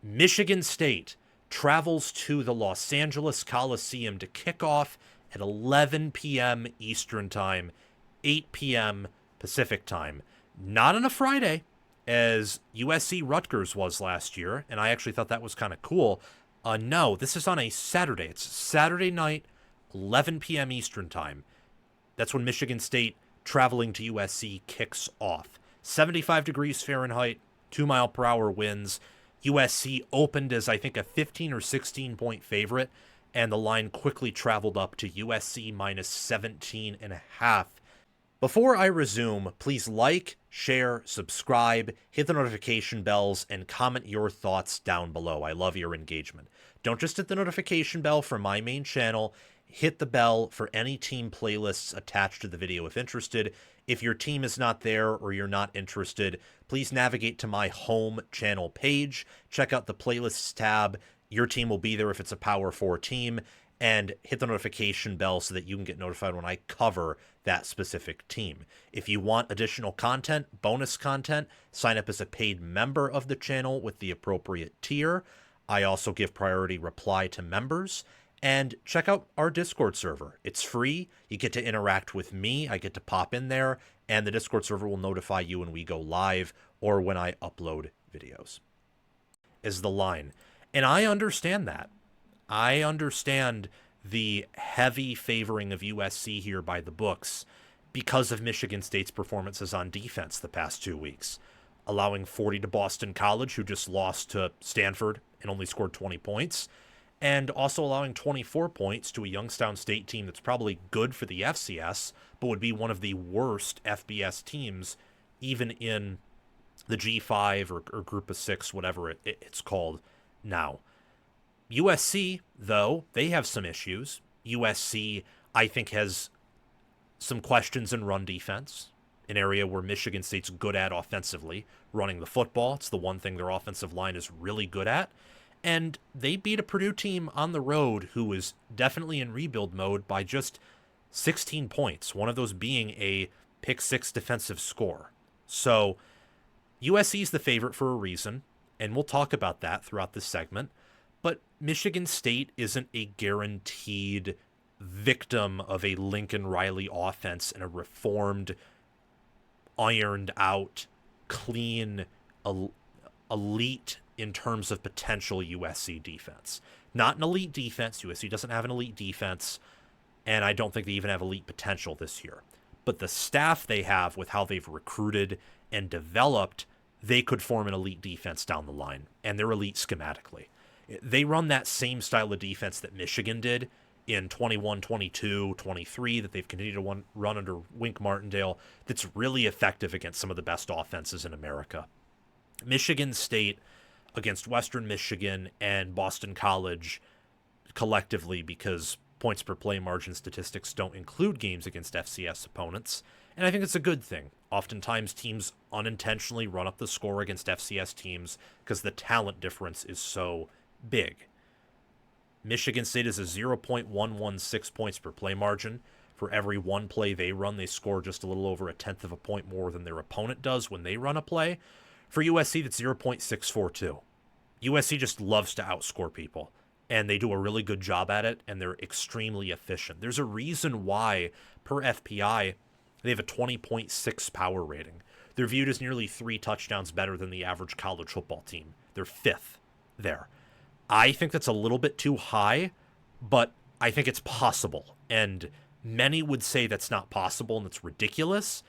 Michigan State travels to the Los Angeles Coliseum to kick off at 11 p.m. Eastern Time, 8 p.m. Pacific Time. Not on a Friday, as USC Rutgers was last year, and I actually thought that was kind of cool. No, this is on a Saturday. It's Saturday night, 11 p.m. Eastern Time. That's when Michigan State traveling to USC kicks off. 75 degrees Fahrenheit, 2-mile-per-hour winds. USC opened as, I think, a 15 or 16 point favorite, and the line quickly traveled up to USC minus 17.5. Before I resume, please like, share, subscribe, hit the notification bells, and comment your thoughts down below. I love your engagement. Don't just hit the notification bell for my main channel. Hit the bell for any team playlists attached to the video if interested. If your team is not there or you're not interested, please navigate to my home channel page. Check out the playlists tab. Your team will be there if it's a Power 4 team. And hit the notification bell so that you can get notified when I cover that specific team. If you want additional content, bonus content, sign up as a paid member of the channel with the appropriate tier. I also give priority reply to members. And check out our Discord server. It's free. You get to interact with me. I get to pop in there. And the Discord server will notify you when we go live or when I upload videos. Is the line. And I understand that. I understand the heavy favoring of USC here by the books because of Michigan State's performances on defense the past 2 weeks. Allowing 40 to Boston College, who just lost to Stanford and only scored 20 points. And also allowing 24 points to a Youngstown State team that's probably good for the FCS, but would be one of the worst FBS teams, even in the G5 or Group of 6, whatever it's called now. USC, though, they have some issues. USC, I think, has some questions in run defense, an area where Michigan State's good at offensively, running the football. It's the one thing their offensive line is really good at. And they beat a Purdue team on the road who is definitely in rebuild mode by just 16 points, one of those being a pick-6 defensive score. So USC is the favorite for a reason, and we'll talk about that throughout this segment. But Michigan State isn't a guaranteed victim of a Lincoln Riley offense and a reformed, ironed out, clean, elite in terms of potential USC defense. Not an elite defense. USC doesn't have an elite defense, and I don't think they even have elite potential this year. But the staff they have with how they've recruited and developed, they could form an elite defense down the line, and they're elite schematically. They run that same style of defense that Michigan did in 21, 22, 23 that they've continued to run under Wink Martindale that's really effective against some of the best offenses in America. Michigan State against Western Michigan and Boston College collectively, because points per play margin statistics don't include games against FCS opponents, and I think it's a good thing. Oftentimes teams unintentionally run up the score against FCS teams because the talent difference is so big. Michigan State is a 0.116 points per play margin. For every one play they run, they score just a little over 1/10 of a point more than their opponent does when they run a play. For USC, that's 0.642. USC just loves to outscore people, and they do a really good job at it, and they're extremely efficient. There's a reason why, per FPI, they have a 20.6 power rating. They're viewed as nearly 3 touchdowns better than the average college football team. They're 5th there. I think that's a little bit too high, but I think it's possible. And many would say that's not possible and it's ridiculous.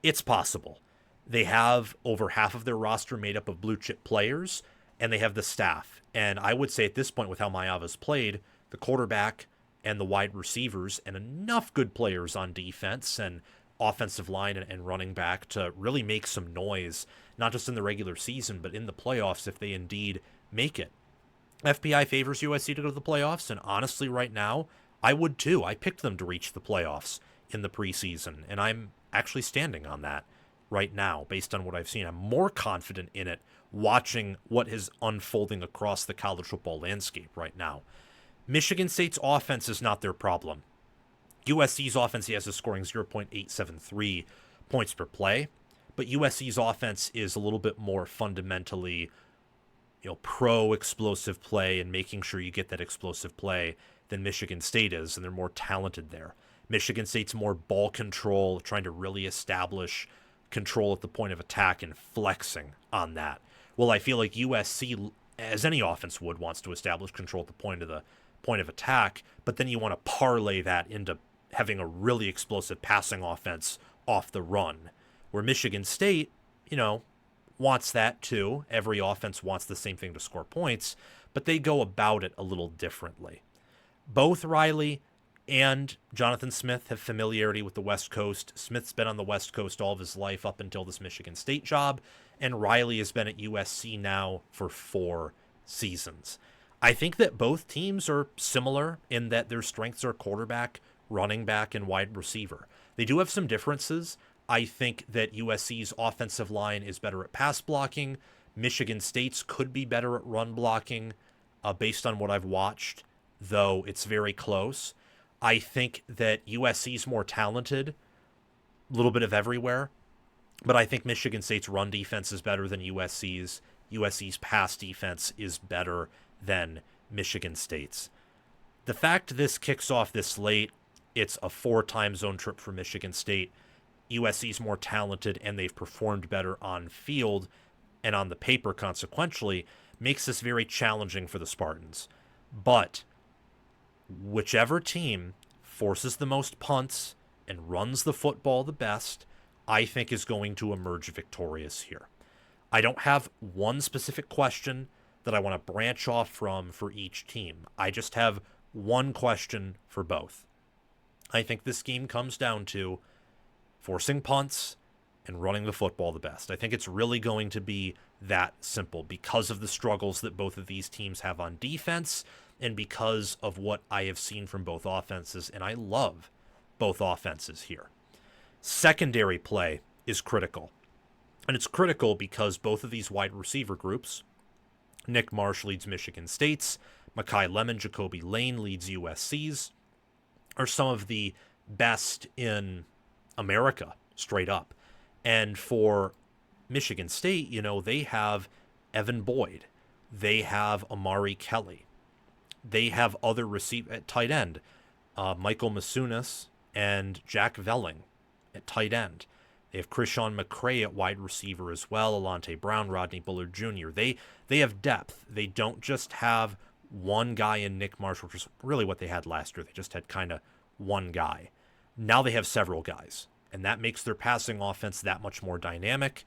It's possible. They have over half of their roster made up of blue chip players, and they have the staff. And I would say at this point, with how Maiava's played, the quarterback and the wide receivers and enough good players on defense and offensive line and running back to really make some noise, not just in the regular season, but in the playoffs if they indeed make it. FPI favors USC to go to the playoffs, and honestly right now, I would too. I picked them to reach the playoffs in the preseason, and I'm actually standing on that right now based on what I've seen. I'm more confident in it watching what is unfolding across the college football landscape right now. Michigan State's offense is not their problem. USC's offense, he has a scoring 0.873 points per play, but USC's offense is a little bit more fundamentally pro explosive play and making sure you get that explosive play than Michigan State is, and they're more talented there. Michigan State's more ball control, trying to really establish control at the point of attack and flexing on that. Well, I feel like USC, as any offense would, wants to establish control at the point of attack, but then you want to parlay that into having a really explosive passing offense off the run. Where Michigan State, wants that too. Every offense wants the same thing to score points, but they go about it a little differently. Both Riley and Jonathan Smith have familiarity with the West Coast. Smith's been on the West Coast all of his life up until this Michigan State job, and Riley has been at USC now for 4 seasons. I think that both teams are similar in that their strengths are quarterback, running back, and wide receiver. They do have some differences. I think that USC's offensive line is better at pass blocking. Michigan State's could be better at run blocking based on what I've watched, though it's very close. I think that USC's more talented, a little bit of everywhere, but I think Michigan State's run defense is better than USC's. USC's pass defense is better than Michigan State's. The fact this kicks off this late, it's a 4 time zone trip for Michigan State. USC's more talented and they've performed better on field and on the paper consequentially, makes this very challenging for the Spartans. But whichever team forces the most punts and runs the football the best, I think is going to emerge victorious here. I don't have one specific question that I want to branch off from for each team. I just have one question for both. I think this game comes down to forcing punts and running the football the best. I think it's really going to be that simple because of the struggles that both of these teams have on defense and because of what I have seen from both offenses, and I love both offenses here. Secondary play is critical, and it's critical because both of these wide receiver groups, Nick Marsh leads Michigan State's, Makhi Lemon, Jacoby Lane leads USC's, are some of the best in America, straight up. And for Michigan State, they have Evan Boyd. They have Amari Kelly. They have other at tight end, Michael Masunas and Jack Velling at tight end. They have Krishawn McCray at wide receiver as well, Alante Brown, Rodney Bullard Jr. They have depth. They don't just have one guy in Nick Marsh, which is really what they had last year. They just had kind of one guy. Now they have several guys, and that makes their passing offense that much more dynamic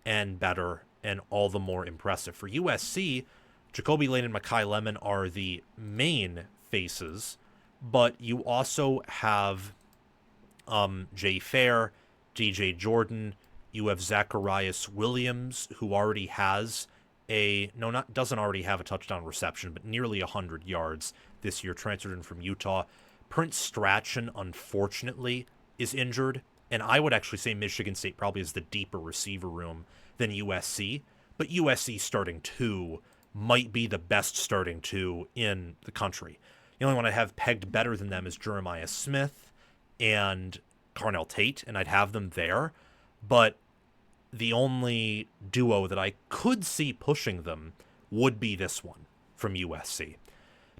and better and all the more impressive. For USC, Jacoby Lane and Makhi Lemon are the main faces, but you also have Jay Fair, DJ Jordan. You have Zacharias Williams, who already has doesn't already have a touchdown reception, but nearly 100 yards this year, transferred in from Utah. Prince Strachan, unfortunately, is injured, and I would actually say Michigan State probably has the deeper receiver room than USC, but USC starting 2 might be the best starting 2 in the country. The only one I have pegged better than them is Jeremiah Smith and Carnell Tate, and I'd have them there, but the only duo that I could see pushing them would be this one from USC.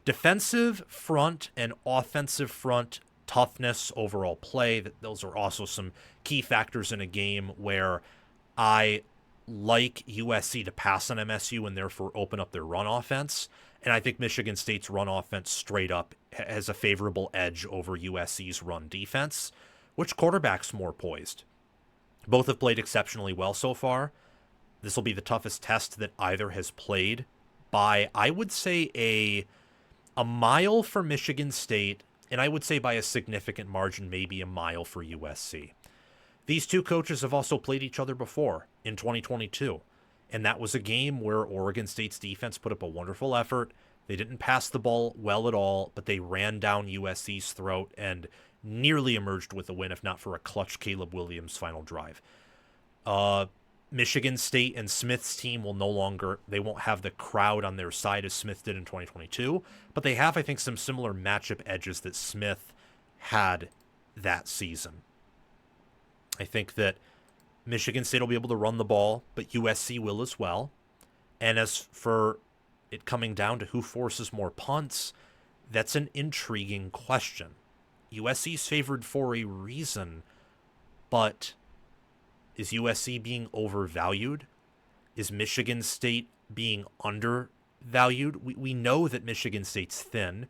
Defensive front and offensive front toughness, overall play, those are also some key factors in a game where I like USC to pass on MSU and therefore open up their run offense. And I think Michigan State's run offense straight up has a favorable edge over USC's run defense. Which quarterback's more poised? Both have played exceptionally well so far. This will be the toughest test that either has played by, I would say, a mile for Michigan State, and I would say by a significant margin, maybe a mile for USC. These two coaches have also played each other before in 2022, and that was a game where Oregon State's defense put up a wonderful effort. They didn't pass the ball well at all, but they ran down USC's throat and nearly emerged with a win, if not for a clutch Caleb Williams final drive. Michigan State and Smith's team they won't have the crowd on their side as Smith did in 2022, but they have, I think, some similar matchup edges that Smith had that season. I think that Michigan State will be able to run the ball, but USC will as well. And as for it coming down to who forces more punts, that's an intriguing question. USC's favored for a reason, but is USC being overvalued? Is Michigan State being undervalued? We know that Michigan State's thin.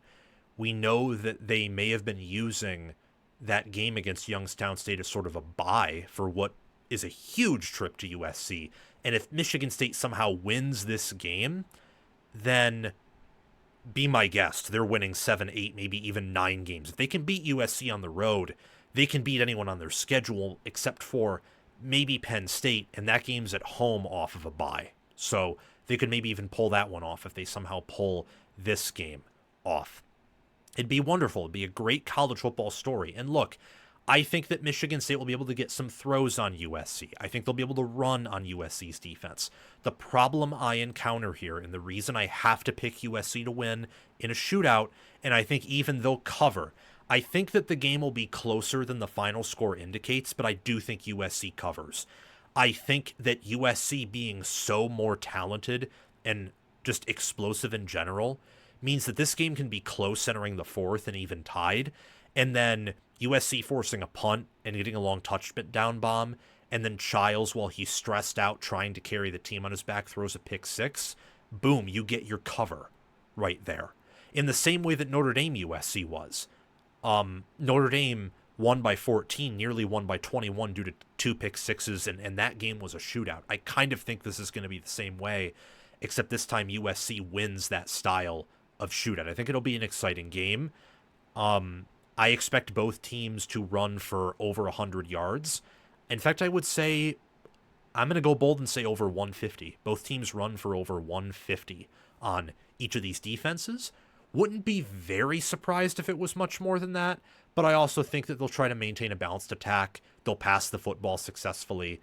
We know that they may have been using that game against Youngstown State as sort of a bye for what is a huge trip to USC. And if Michigan State somehow wins this game, then be my guest. They're winning 7, 8, maybe even 9 games. If they can beat USC on the road, they can beat anyone on their schedule except for maybe Penn State, and that game's at home off of a bye. So they could maybe even pull that one off if they somehow pull this game off. It'd be wonderful. It'd be a great college football story. And look, I think that Michigan State will be able to get some throws on USC. I think they'll be able to run on USC's defense. The problem I encounter here, and the reason I have to pick USC to win in a shootout, and I think even they'll cover, I think that the game will be closer than the final score indicates, but I do think USC covers. I think that USC being so more talented and just explosive in general means that this game can be close entering the fourth and even tied, and then USC forcing a punt and getting a long touchdown bomb, and then Chiles, while he's stressed out trying to carry the team on his back, throws a pick six. Boom, you get your cover right there. In the same way that Notre Dame USC was. Notre Dame won by 14, nearly won by 21 due to 2 pick sixes, and that game was a shootout. I kind of think this is going to be the same way, except this time USC wins that style of shootout. I think it'll be an exciting game. I expect both teams to run for over 100 yards. In fact, I would say, I'm going to go bold and say over 150. Both teams run for over 150 on each of these defenses. Wouldn't be very surprised if it was much more than that, but I also think that they'll try to maintain a balanced attack. They'll pass the football successfully.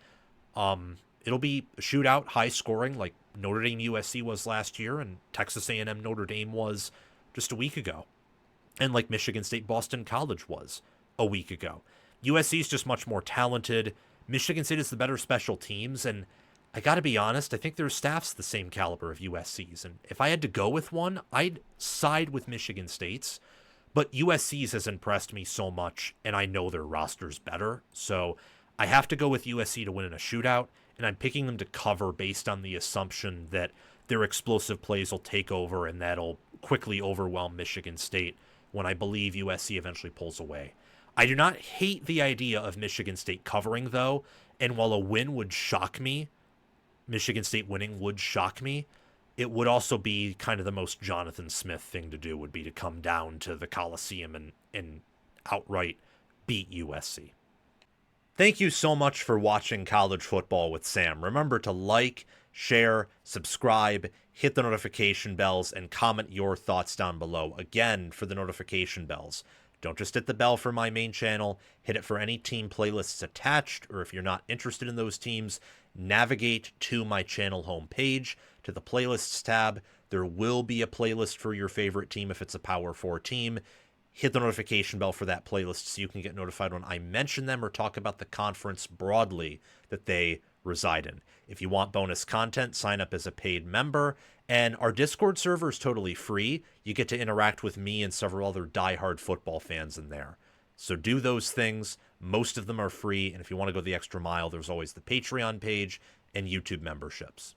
It'll be a shootout, high scoring, like Notre Dame USC was last year and Texas A&M Notre Dame was just a week ago. And like Michigan State Boston College was a week ago. USC is just much more talented. Michigan State is the better special teams, and I got to be honest, I think their staff's the same caliber of USC's, and if I had to go with one, I'd side with Michigan State's, but USC's has impressed me so much, and I know their roster's better, so I have to go with USC to win in a shootout, and I'm picking them to cover based on the assumption that their explosive plays will take over, and that'll quickly overwhelm Michigan State when I believe USC eventually pulls away. I do not hate the idea of Michigan State covering, though, and while a win would shock me, Michigan State winning would shock me, it would also be kind of the most Jonathan Smith thing to do, would be to come down to the Coliseum and outright beat USC. Thank you so much for watching College Football with Sam. Remember to like, share, subscribe, hit the notification bells, and comment your thoughts down below. Again, for the notification bells, don't just hit the bell for my main channel, hit it for any team playlists attached, or if you're not interested in those teams, navigate to my channel homepage, to the playlists tab. There will be a playlist for your favorite team if it's a Power 4 team. Hit the notification bell for that playlist so you can get notified when I mention them or talk about the conference broadly that they reside in. If you want bonus content, sign up as a paid member, and our Discord server is totally free. You get to interact with me and several other diehard football fans in there. So do those things. Most of them are free, and if you want to go the extra mile, there's always the Patreon page and YouTube memberships.